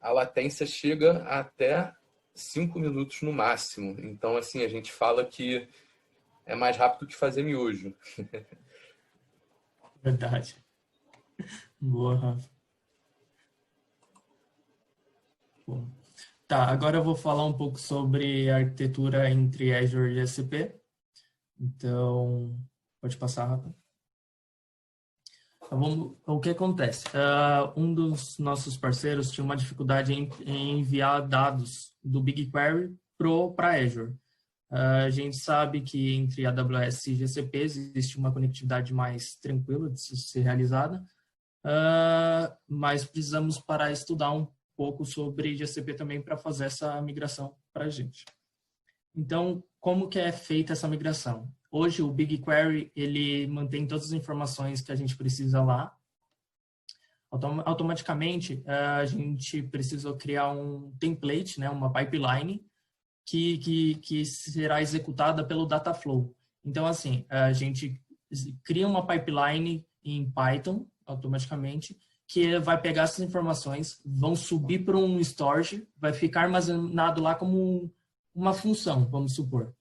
a latência chega até 5 minutos no máximo. Então, assim, a gente fala que é mais rápido que fazer miojo. Verdade. Boa, Rafa. Bom. Tá, agora eu vou falar um pouco sobre a arquitetura entre Azure e GCP. Então, pode passar, Rafa. Então, o que acontece? Um dos nossos parceiros tinha uma dificuldade em enviar dados do BigQuery para Azure. A gente sabe que entre AWS e GCP existe uma conectividade mais tranquila de ser realizada, mas precisamos parar e estudar um pouco sobre GCP também para fazer essa migração para a gente. Então, como que é feita essa migração? Hoje, o BigQuery, ele mantém todas as informações que a gente precisa lá. Automaticamente, a gente precisa criar um template, né, uma pipeline, que será executada pelo Dataflow. Então, assim, a gente cria uma pipeline em Python, automaticamente, que vai pegar essas informações, vão subir para um storage, vai ficar armazenado lá como uma função, vamos supor.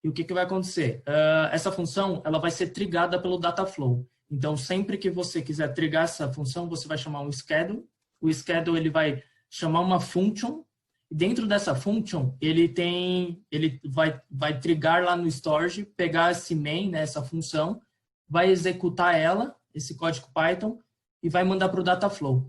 E o que vai acontecer? Essa função ela vai ser trigada pelo Dataflow. Então, sempre que você quiser trigar essa função, você vai chamar um schedule. O schedule ele vai chamar uma function. E dentro dessa function, ele vai trigar lá no storage, pegar esse main, né, essa função, vai executar ela, esse código Python, e vai mandar para o Dataflow.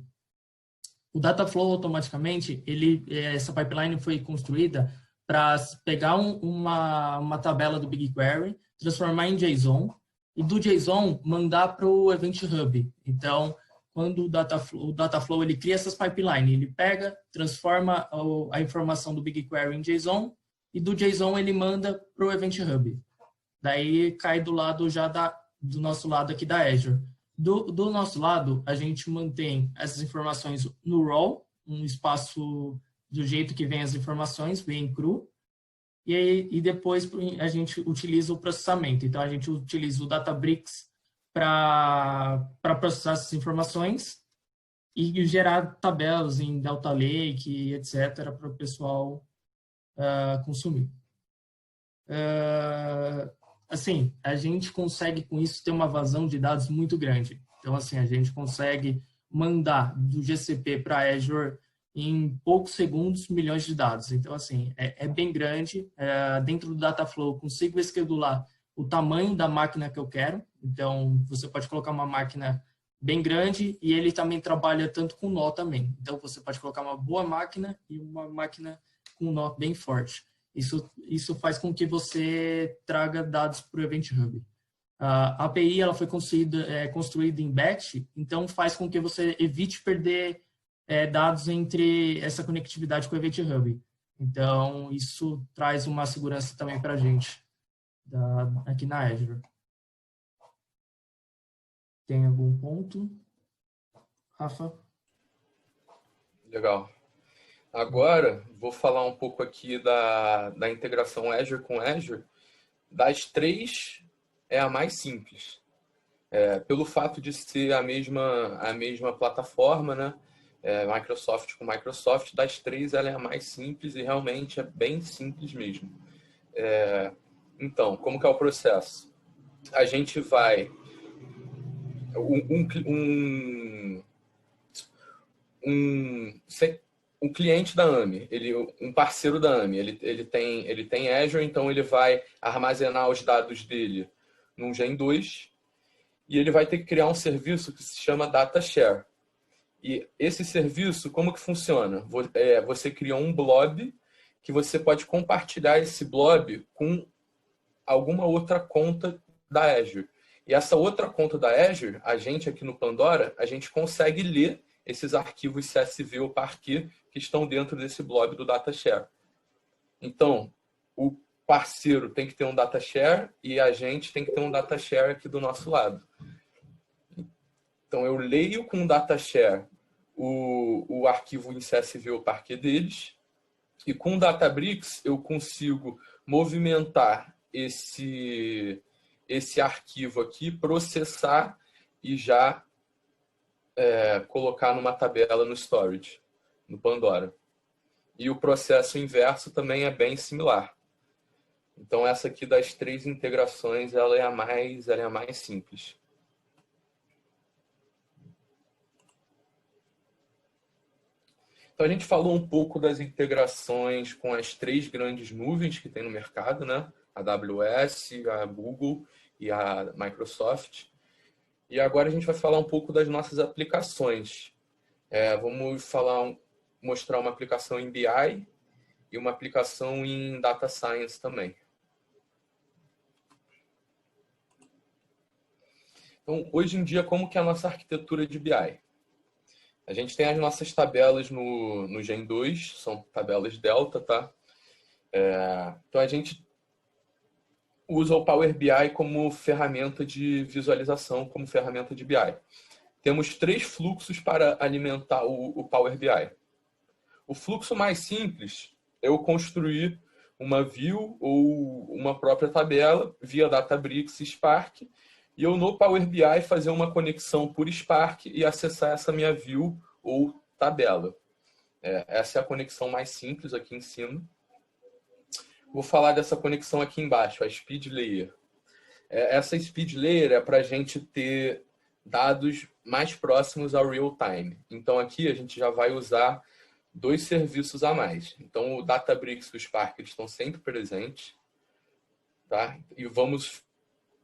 O Dataflow, automaticamente, essa pipeline foi construída para pegar uma tabela do BigQuery, transformar em JSON, e do JSON mandar para o Event Hub. Então, quando o Dataflow ele cria essas pipelines, ele pega, transforma a informação do BigQuery em JSON, e do JSON ele manda para o Event Hub. Daí cai do lado já do nosso lado aqui da Azure. Do nosso lado, a gente mantém essas informações no raw, um espaço do jeito que vem as informações, vem cru, e depois a gente utiliza o processamento. Então, a gente utiliza o Databricks para processar essas informações e gerar tabelas em Delta Lake, etc., para o pessoal consumir. Assim, a gente consegue com isso ter uma vazão de dados muito grande. Então, assim, a gente consegue mandar do GCP para Azure em poucos segundos milhões de dados. Então, assim, é bem grande. Dentro do Dataflow, eu consigo esquedular o tamanho da máquina que eu quero. Então, você pode colocar uma máquina bem grande e ele também trabalha tanto com nó também. Então, você pode colocar uma boa máquina e uma máquina com nó bem forte. Isso faz com que você traga dados para o Event Hub. A API ela foi construída em batch, então faz com que você evite perder dados entre essa conectividade com o Event Hub. Então, isso traz uma segurança também para a gente aqui na Azure. Tem algum ponto, Rafa? Legal. Agora, vou falar um pouco aqui da integração Azure com Azure. Das três, é a mais simples. Pelo fato de ser a mesma plataforma, né? Microsoft com Microsoft, das três ela é a mais simples e realmente é bem simples mesmo. Então, como que é o processo? A gente vai... Um cliente da AMI, um parceiro da AMI, ele tem Azure, então ele vai armazenar os dados dele num Gen 2 e ele vai ter que criar um serviço que se chama Data Share. E esse serviço, como que funciona? Você cria um blob que você pode compartilhar esse blob com alguma outra conta da Azure. E essa outra conta da Azure, a gente aqui no Pandora, a gente consegue ler esses arquivos CSV ou Parquet que estão dentro desse blob do Data Share. Então, o parceiro tem que ter um Data Share e a gente tem que ter um Data Share aqui do nosso lado. Então, eu leio com o Data Share o arquivo em CSV ou Parquet deles e com o Databricks eu consigo movimentar esse arquivo aqui, processar e já colocar numa tabela no storage, no Pandora. E o processo inverso também é bem similar. Então, essa aqui das três integrações, ela é a mais simples. Então, a gente falou um pouco das integrações com as três grandes nuvens que tem no mercado, né? A AWS, a Google e a Microsoft. E agora a gente vai falar um pouco das nossas aplicações. Vamos mostrar uma aplicação em BI e uma aplicação em Data Science também. Então, hoje em dia, como que é a nossa arquitetura de BI? A gente tem as nossas tabelas no Gen 2, são tabelas Delta, tá? Então, a gente usa o Power BI como ferramenta de visualização, como ferramenta de BI. Temos 3 fluxos para alimentar o Power BI. O fluxo mais simples é eu construir uma view ou uma própria tabela via Databricks e Spark e eu no Power BI fazer uma conexão por Spark e acessar essa minha view ou tabela. Essa é a conexão mais simples aqui em cima. Vou falar dessa conexão aqui embaixo, a Speed Layer. Essa Speed Layer é para a gente ter dados mais próximos ao real time. Então, aqui a gente já vai usar 2 serviços a mais. Então, o Databricks e o Spark eles estão sempre presentes. Tá? E vamos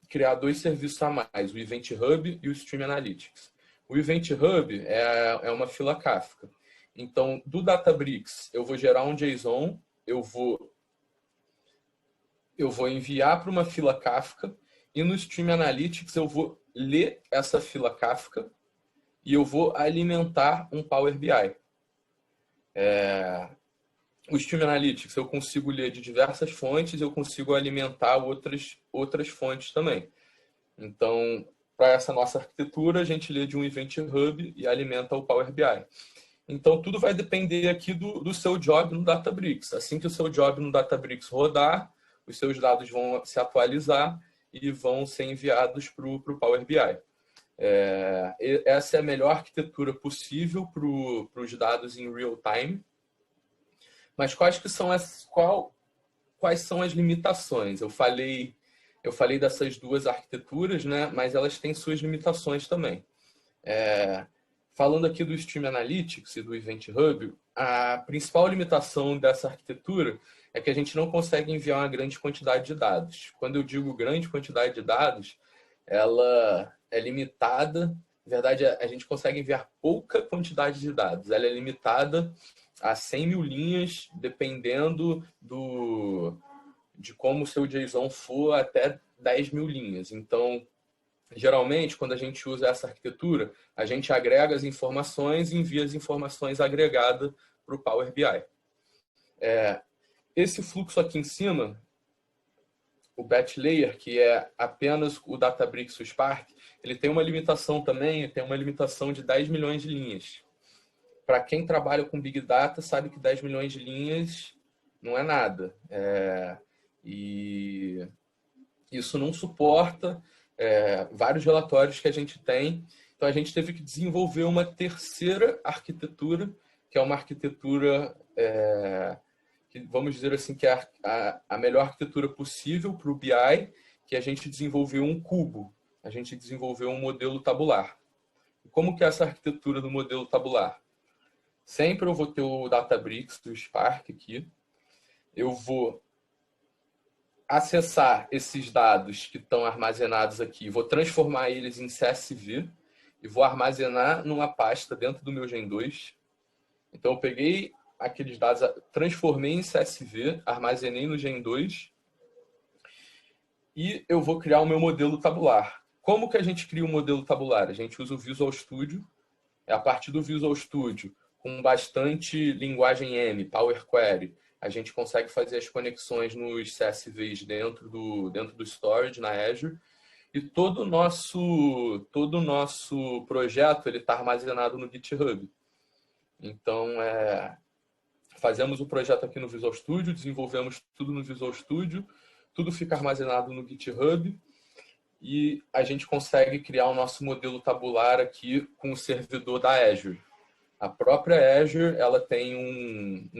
criar 2 serviços a mais, o Event Hub e o Stream Analytics. O Event Hub é uma fila Kafka. Então, do Databricks, eu vou gerar um JSON, eu vou enviar para uma fila Kafka e no Stream Analytics eu vou ler essa fila Kafka e eu vou alimentar um Power BI. O Stream Analytics eu consigo ler de diversas fontes, eu consigo alimentar outras fontes também. Então, para essa nossa arquitetura, a gente lê de um Event Hub e alimenta o Power BI. Então, tudo vai depender aqui do seu job no Databricks. Assim que o seu job no Databricks rodar, os seus dados vão se atualizar e vão ser enviados para o Power BI. Essa é a melhor arquitetura possível para os dados em real time. Mas quais são as limitações? Eu falei dessas 2 arquiteturas, né? Mas elas têm suas limitações também. Falando aqui do Stream Analytics e do Event Hub, a principal limitação dessa arquitetura é que a gente não consegue enviar uma grande quantidade de dados. Quando eu digo grande quantidade de dados, ela é limitada. Na verdade, a gente consegue enviar pouca quantidade de dados. Ela é limitada a 100 mil linhas, dependendo de como o seu JSON for, até 10 mil linhas. Então, geralmente, quando a gente usa essa arquitetura, a gente agrega as informações e envia as informações agregadas para o Power BI. Esse fluxo aqui em cima, o batch layer, que é apenas o Databricks e o Spark, ele tem uma limitação também, tem uma limitação de 10 milhões de linhas. Para quem trabalha com Big Data, sabe que 10 milhões de linhas não é nada. E isso não suporta vários relatórios que a gente tem. Então, a gente teve que desenvolver uma terceira arquitetura, que é uma arquitetura, que, vamos dizer assim, que é a melhor arquitetura possível para o BI, que a gente desenvolveu um cubo. A gente desenvolveu um modelo tabular. Como que é essa arquitetura do modelo tabular? Sempre eu vou ter o Databricks do Spark aqui. Eu vou acessar esses dados que estão armazenados aqui, vou transformar eles em CSV e vou armazenar numa pasta dentro do meu Gen 2. Então, eu peguei aqueles dados, transformei em CSV, armazenei no Gen 2 e eu vou criar o meu modelo tabular. Como que a gente cria um modelo tabular? A gente usa o Visual Studio. A partir do Visual Studio, com bastante linguagem M, Power Query, a gente consegue fazer as conexões nos CSVs dentro do storage, na Azure. E todo o nosso projeto está armazenado no GitHub. Então, fazemos o projeto aqui no Visual Studio, desenvolvemos tudo no Visual Studio, tudo fica armazenado no GitHub e a gente consegue criar o nosso modelo tabular aqui com o servidor da Azure. A própria Azure, ela tem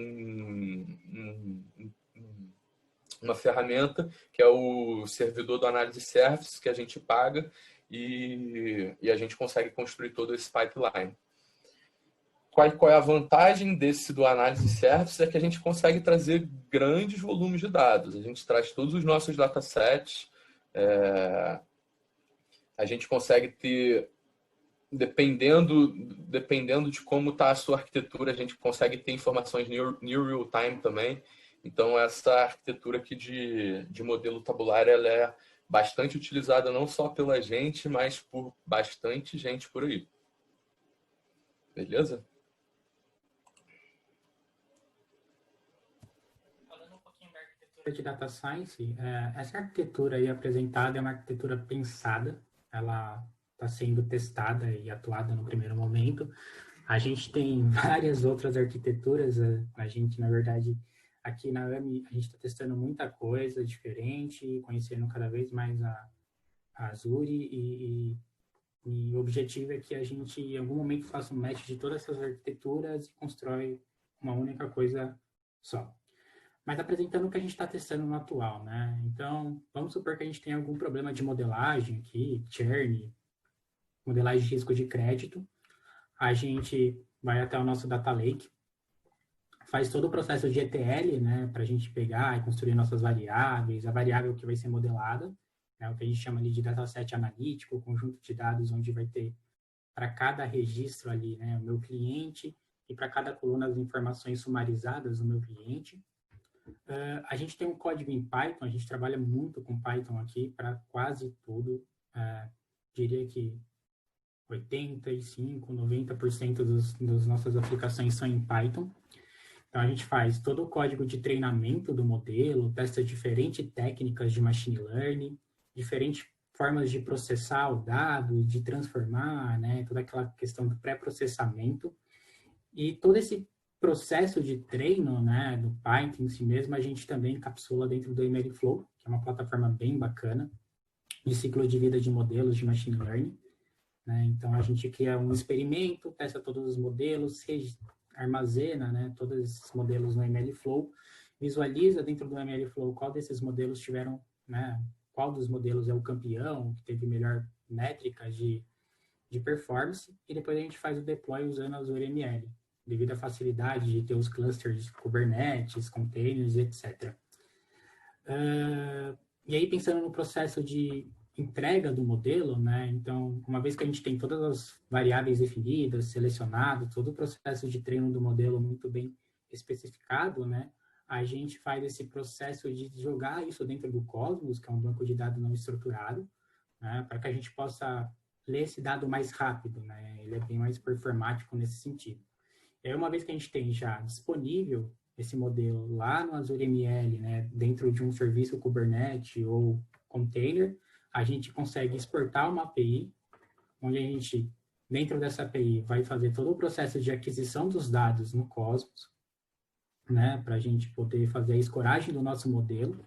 uma ferramenta que é o servidor do Analysis Service, que a gente paga e a gente consegue construir todo esse pipeline. Qual é a vantagem do Analysis Service? É que a gente consegue trazer grandes volumes de dados. A gente traz todos os nossos datasets. A gente consegue ter, dependendo de como está a sua arquitetura, a gente consegue ter informações near real time também. Então, essa arquitetura aqui de modelo tabular, ela é bastante utilizada não só pela gente, mas por bastante gente por aí. Beleza? De Data Science, essa arquitetura aí apresentada é uma arquitetura pensada, ela está sendo testada e atuada no primeiro momento. A gente tem várias outras arquiteturas, a gente, na verdade, aqui na AMI, a gente está testando muita coisa diferente, conhecendo cada vez mais a Azure e o objetivo é que a gente, em algum momento, faça um match de todas essas arquiteturas e constrói uma única coisa só. Mas apresentando o que a gente está testando no atual, né? Então, vamos supor que a gente tem algum problema de modelagem aqui, churn, modelagem de risco de crédito. A gente vai até o nosso Data Lake, faz todo o processo de ETL, né? Para a gente pegar e construir nossas variáveis, a variável que vai ser modelada, né? O que a gente chama ali de dataset analítico, conjunto de dados onde vai ter para cada registro ali, né? O meu cliente e para cada coluna as informações sumarizadas do meu cliente. A gente tem um código em Python, a gente trabalha muito com Python aqui para quase tudo. Diria que 85%, 90% das nossas aplicações são em Python. Então, a gente faz todo o código de treinamento do modelo, testa diferentes técnicas de machine learning, diferentes formas de processar o dado, de transformar, né, toda aquela questão do pré-processamento. E todo esse processo de treino, né, do Python em si mesmo, a gente também encapsula dentro do MLflow, que é uma plataforma bem bacana, de ciclo de vida de modelos de machine learning. Né? Então, a gente cria um experimento, testa todos os modelos, armazena, né, todos esses modelos no MLflow, visualiza dentro do MLflow qual desses modelos tiveram, né, qual dos modelos é o campeão, que teve melhor métrica de performance, e depois a gente faz o deploy usando Azure ML, devido à facilidade de ter os clusters Kubernetes, containers, etc. E aí, pensando no processo de entrega do modelo, né? Então, uma vez que a gente tem todas as variáveis definidas, selecionado, todo o processo de treino do modelo muito bem especificado, né, a gente faz esse processo de jogar isso dentro do Cosmos, que é um banco de dados não estruturado, né, para que a gente possa ler esse dado mais rápido, né? Ele é bem mais performático nesse sentido. E aí, uma vez que a gente tem já disponível esse modelo lá no Azure ML, né, dentro de um serviço Kubernetes ou container, a gente consegue exportar uma API, onde a gente, dentro dessa API, vai fazer todo o processo de aquisição dos dados no Cosmos, né, para a gente poder fazer a escoragem do nosso modelo.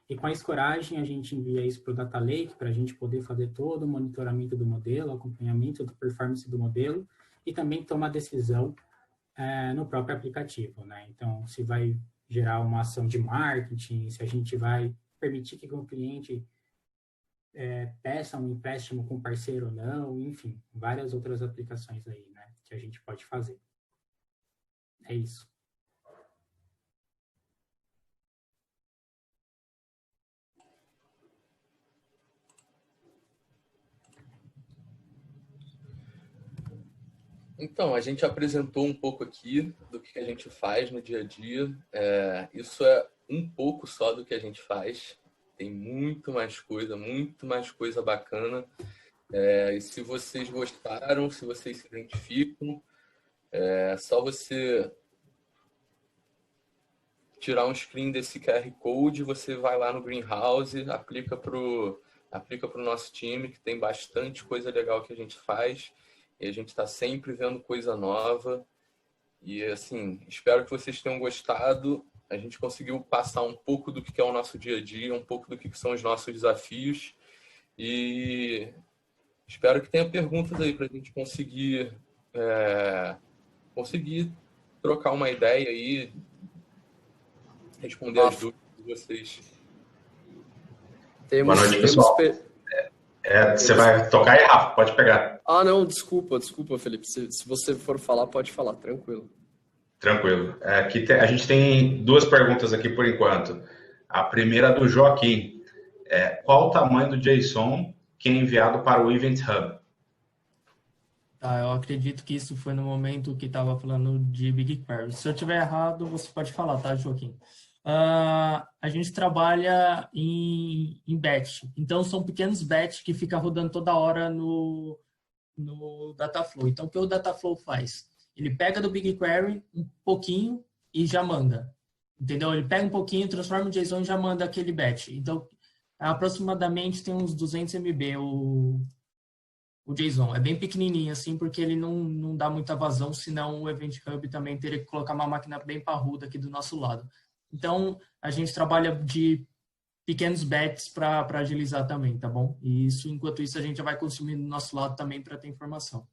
E com a escoragem, a gente envia isso para o Data Lake, para a gente poder fazer todo o monitoramento do modelo, acompanhamento da performance do modelo, e também tomar decisão no próprio aplicativo, né? Então, se vai gerar uma ação de marketing, se a gente vai permitir que o cliente peça um empréstimo com parceiro ou não, enfim, várias outras aplicações aí, né, que a gente pode fazer. É isso. Então, a gente apresentou um pouco aqui do que a gente faz no dia a dia. Isso é um pouco só do que a gente faz. Tem muito mais coisa bacana. E se vocês gostaram, se vocês se identificam, é só você tirar um screen desse QR Code, você vai lá no Greenhouse, aplica pro nosso time, que tem bastante coisa legal que a gente faz. E a gente está sempre vendo coisa nova. E, assim, espero que vocês tenham gostado. A gente conseguiu passar um pouco do que é o nosso dia a dia, um pouco do que são os nossos desafios. E espero que tenha perguntas aí para a gente conseguir trocar uma ideia aí, responder as dúvidas de vocês. Boa noite, pessoal. Você vai tocar aí, Rafa? Pode pegar. Ah, não, desculpa, Felipe. Se você for falar, pode falar, tranquilo. Tranquilo. Aqui a gente tem duas perguntas aqui por enquanto. A primeira é do Joaquim. Qual o tamanho do JSON que é enviado para o Event Hub? Eu acredito que isso foi no momento que estava falando de BigQuery. Se eu tiver errado, você pode falar, tá, Joaquim? A gente trabalha em batch. Então, são pequenos batch que ficam rodando toda hora no Dataflow. Então, o que o Dataflow faz? Ele pega do BigQuery um pouquinho e já manda. Entendeu? Ele pega um pouquinho, transforma em JSON e já manda aquele batch. Então, aproximadamente tem uns 200 MB o JSON. É bem pequenininho, assim, porque ele não dá muita vazão, senão o Event Hub também teria que colocar uma máquina bem parruda aqui do nosso lado. Então, a gente trabalha de pequenos batches para agilizar também, tá bom? E enquanto isso, a gente já vai consumindo do nosso lado também para ter informação.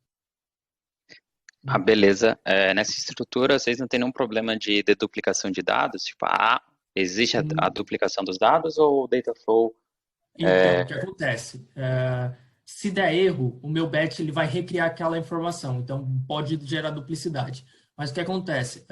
Beleza. Nessa estrutura, vocês não têm nenhum problema de deduplicação de dados? Tipo, existe a duplicação dos dados ou o Dataflow? Então, o que acontece? Se der erro, o meu batch ele vai recriar aquela informação, então pode gerar duplicidade. Mas o que acontece?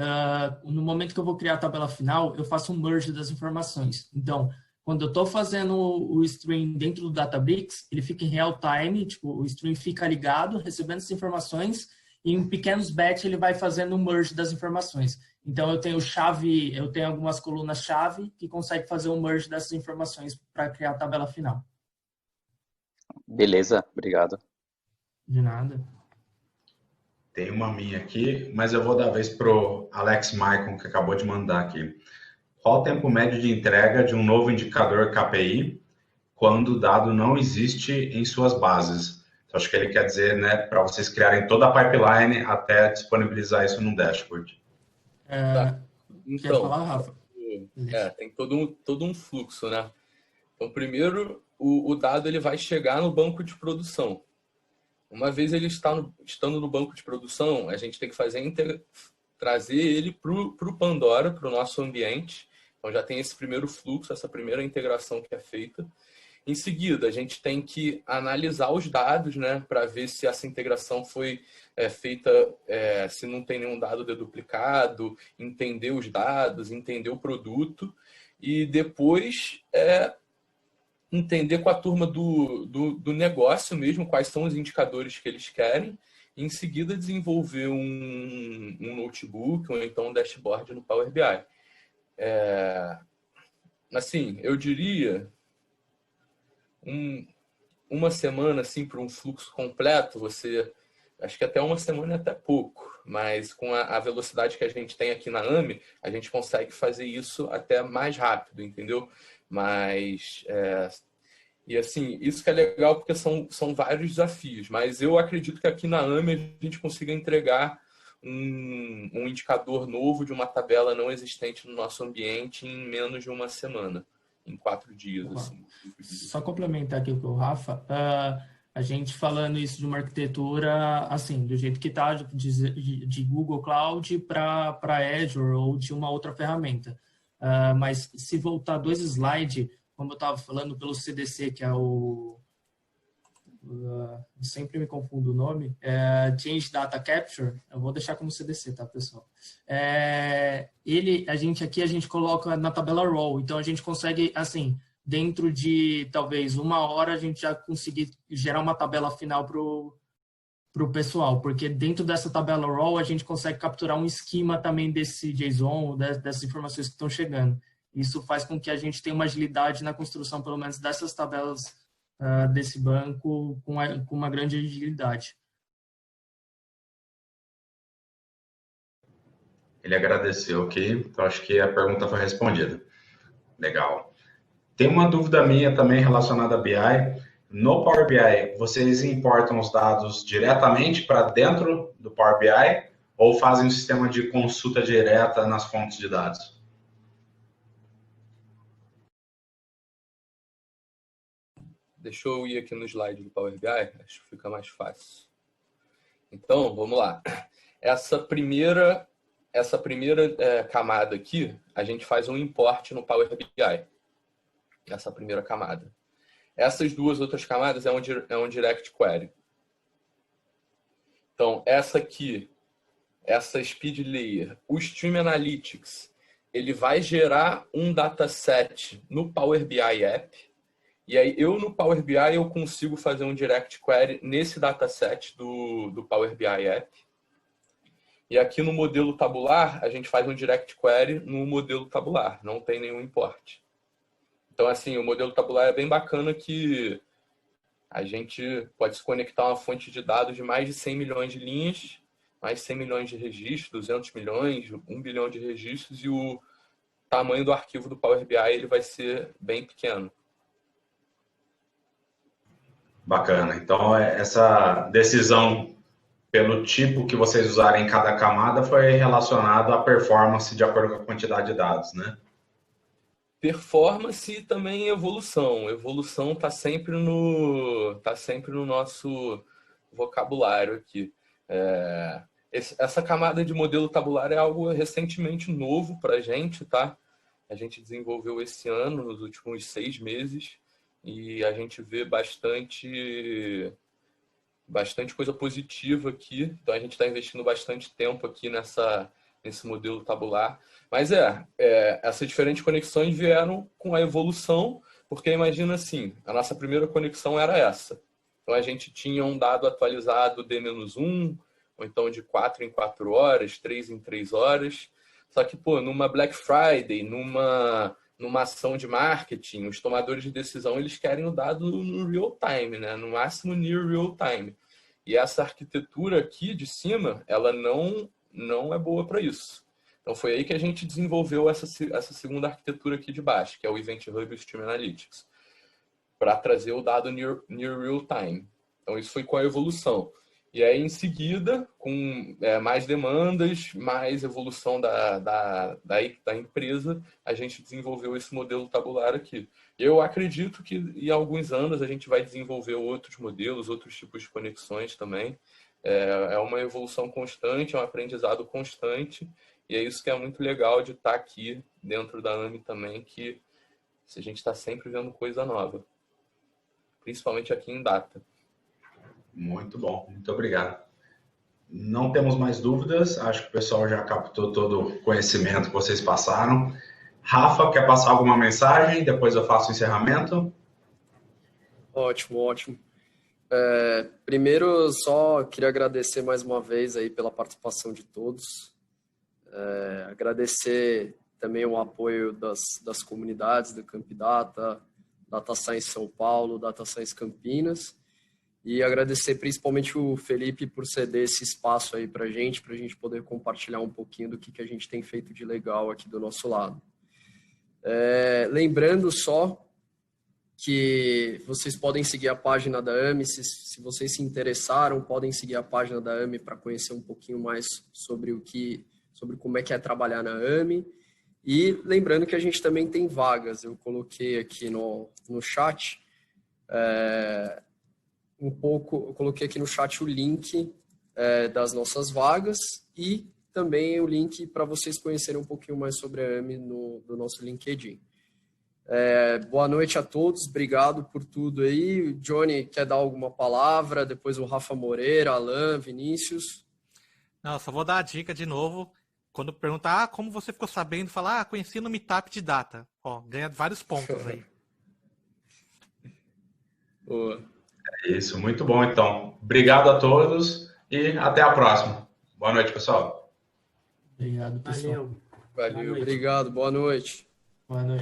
No momento que eu vou criar a tabela final, eu faço um merge das informações. Então, quando eu estou fazendo o stream dentro do Databricks, ele fica em real time, tipo, o stream fica ligado, recebendo as informações, e em pequenos batch ele vai fazendo o merge das informações. Então, eu tenho algumas colunas-chave que conseguem fazer o merge dessas informações para criar a tabela final. Beleza, obrigado. De nada. Tem uma minha aqui, mas eu vou dar a vez pro Alex Maicon, que acabou de mandar aqui. Qual o tempo médio de entrega de um novo indicador KPI quando o dado não existe em suas bases? Então, acho que ele quer dizer, né, para vocês criarem toda a pipeline até disponibilizar isso num dashboard. Então, quer falar, Rafa? Tem todo um fluxo, né? Então, primeiro, o dado ele vai chegar no banco de produção. Uma vez ele estando no banco de produção, a gente tem que trazer ele para o Pandora, para o nosso ambiente. Então, já tem esse primeiro fluxo, essa primeira integração que é feita. Em seguida, a gente tem que analisar os dados, né, para ver se essa integração foi feita, se não tem nenhum dado deduplicado, entender os dados, entender o produto e depois entender com a turma do negócio mesmo quais são os indicadores que eles querem e em seguida desenvolver um notebook ou então um dashboard no Power BI. Assim, eu diria uma semana assim, para um fluxo completo, acho que até uma semana é até pouco, mas com a velocidade que a gente tem aqui na AMI, a gente consegue fazer isso até mais rápido, entendeu? Mas, e assim, isso que é legal porque são vários desafios, mas eu acredito que aqui na AMI a gente consiga entregar um indicador novo de uma tabela não existente no nosso ambiente em menos de uma semana, em 4 dias. Assim. Só complementar aqui com o Rafa, a gente falando isso de uma arquitetura, assim, do jeito que está, de Google Cloud para Azure ou de uma outra ferramenta. Mas se voltar 2 slides, como eu estava falando pelo CDC, que é o... sempre me confundo o nome, Change Data Capture, eu vou deixar como CDC, tá, pessoal? A gente coloca na tabela Raw, então a gente consegue, assim, dentro de talvez 1 hora, a gente já conseguir gerar uma tabela final para o pessoal, porque dentro dessa tabela Raw a gente consegue capturar um esquema também desse JSON, dessas informações que estão chegando. Isso faz com que a gente tenha uma agilidade na construção, pelo menos, dessas tabelas desse banco com uma grande agilidade. Ele agradeceu, ok? Então, acho que a pergunta foi respondida. Legal. Tem uma dúvida minha também relacionada a BI. No Power BI, vocês importam os dados diretamente para dentro do Power BI ou fazem um sistema de consulta direta nas fontes de dados? Deixa eu ir aqui no slide do Power BI, acho que fica mais fácil. Então, vamos lá. Essa primeira camada aqui, a gente faz um import no Power BI. Essa primeira camada. Essas 2 outras camadas é um Direct Query. Então, essa aqui, essa Speed Layer, o Stream Analytics, ele vai gerar um dataset no Power BI App. E aí, no Power BI, eu consigo fazer um Direct Query nesse dataset do Power BI App. E aqui no modelo tabular, a gente faz um Direct Query no modelo tabular, não tem nenhum import. Então, assim, o modelo tabular é bem bacana que a gente pode se conectar a uma fonte de dados de mais de 100 milhões de linhas, mais de 100 milhões de registros, 200 milhões, 1 bilhão de registros, e o tamanho do arquivo do Power BI ele vai ser bem pequeno. Bacana. Então, essa decisão pelo tipo que vocês usarem em cada camada foi relacionado à performance de acordo com a quantidade de dados, né? Performance e também evolução. Evolução está sempre no nosso vocabulário aqui. Essa camada de modelo tabular é algo recentemente novo para a gente, tá? A gente desenvolveu esse ano, nos últimos 6 meses, e a gente vê bastante coisa positiva aqui. Então, a gente está investindo bastante tempo aqui nesse modelo tabular. Mas essas diferentes conexões vieram com a evolução, porque imagina assim, a nossa primeira conexão era essa. Então, a gente tinha um dado atualizado D-1, ou então de 4 em 4 horas, 3 em 3 horas. Só que, numa Black Friday, numa ação de marketing, os tomadores de decisão eles querem o dado no real time, né? No máximo near real time. E essa arquitetura aqui de cima, ela não é boa para isso. Então foi aí que a gente desenvolveu essa segunda arquitetura aqui de baixo, que é o Event Hub e o Stream Analytics, para trazer o dado near real time. Então isso foi com a evolução. E aí, em seguida, com mais demandas, mais evolução da empresa, a gente desenvolveu esse modelo tabular aqui. Eu acredito que em alguns anos a gente vai desenvolver outros modelos, outros tipos de conexões também. É uma evolução constante, é um aprendizado constante, e é isso que é muito legal de estar aqui dentro da AMI também, que a gente está sempre vendo coisa nova, principalmente aqui em Data. Muito bom, muito obrigado. Não temos mais dúvidas, acho que o pessoal já captou todo o conhecimento que vocês passaram. Rafa, quer passar alguma mensagem? Depois eu faço o encerramento. Ótimo, ótimo. Primeiro, só queria agradecer mais uma vez aí pela participação de todos. Agradecer também o apoio das comunidades do Campdata, Data Science São Paulo, Data Science Campinas, e agradecer principalmente o Felipe por ceder esse espaço aí para a gente poder compartilhar um pouquinho do que a gente tem feito de legal aqui do nosso lado. Lembrando só que vocês podem seguir a página da AMI, se vocês se interessaram, podem seguir a página da AMI para conhecer um pouquinho mais sobre como é que é trabalhar na AMI. E lembrando que a gente também tem vagas. Eu coloquei aqui no chat eu coloquei aqui no chat o link das nossas vagas e também o link para vocês conhecerem um pouquinho mais sobre a AMI do nosso LinkedIn. Boa noite a todos, obrigado por tudo aí. O Johnny quer dar alguma palavra? Depois o Rafa Moreira, Alan, Vinícius. Não, só vou dar a dica de novo. Quando perguntar como você ficou sabendo, falar, conheci no Meetup de Data. Ó, ganha vários pontos aí. Boa. É isso, muito bom então. Obrigado a todos e até a próxima. Boa noite, pessoal. Obrigado, pessoal. Valeu. Valeu, obrigado, boa noite. Boa noite.